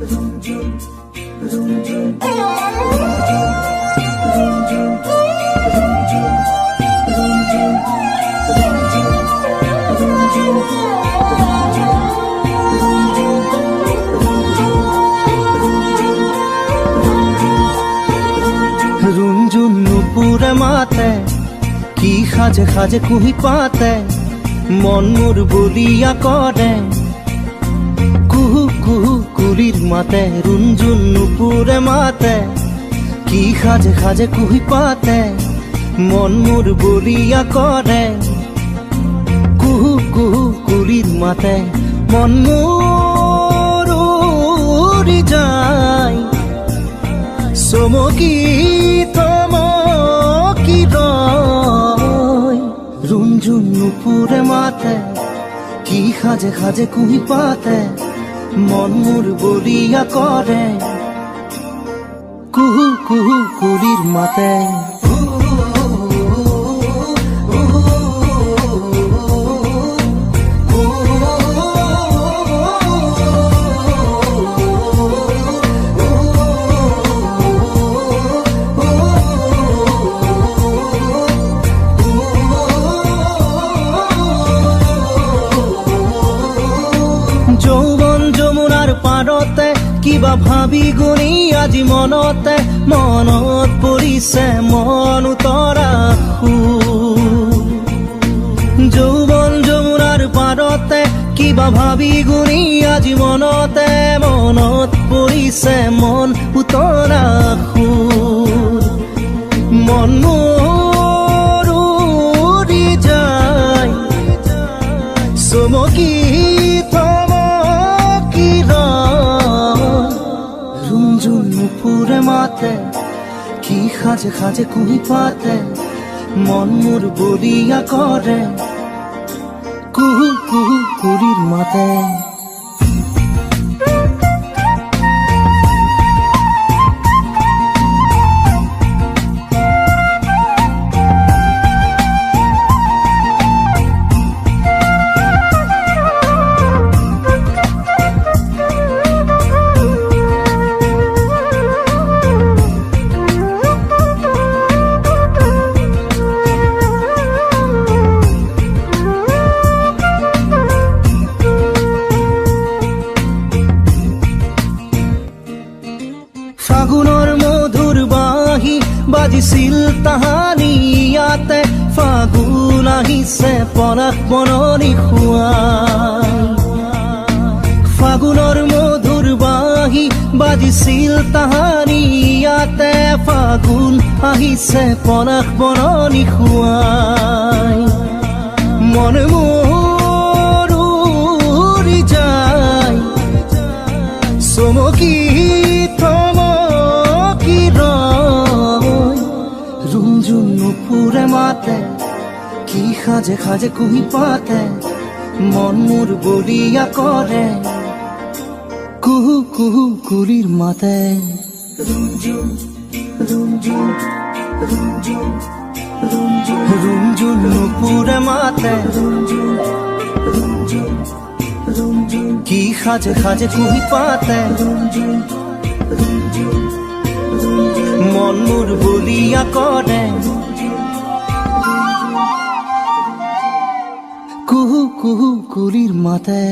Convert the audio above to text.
रुंझुन नुपुरे माते की खाजे खाजे कुही पाते मन मोर बलिया करे कुहू कुहू कुलिर माते रुंझुन नुपुरे माते की खाजे खाजे कुही पाते मन मोर बलिया करे कुहू कुहू कुलिर माते मन मोर उड़ी जाय चमकी थमकी रয় रुंझुन नुপুরে মাতে কি খাজে খাজে কুহি পাতে মন মোর বলিয়া করে কুহু কুহু কুলির মাতে যৌবন যমুনার পাৰতে কিবা ভাবি গুণি আজি মনতে মনত পৰিছে মন উতৰা যৌবন যমুনাৰ পাৰতে কিবা ভাবি গুণি আজি মনতে মনত পৰিছে মন উতৰা মন মোৰ উৰি যায় চমকি रुंझुन नुपुरे माते की खाजे खाजे कुही पाते मन मोर बलिया करे कुहू कुहू कुलिर माते ফাগুনৰ মধুৰ বাঁহী বাজিছিল তাহানি ইয়াতে ফাগুন আহিছে পলাশ বননি খুৱাই ফাগুনৰ মধুৰ বাঁহী বাজিছিল তাহানি ইয়াতে ফাগুন আহিছে পলাশ বননি খুৱাই মন মোৰ উৰি যায় চমকি रुंझुन नुपुरे माते की खाजे खाजे कुही पाते मन मोर बलिया करे कुहू कुहू कुलिर माते रुंझुन नुपुरे माते की खाजे खाजे कुही पाते मन मोर बलिया करे कुहू कुहू कुलिर माते।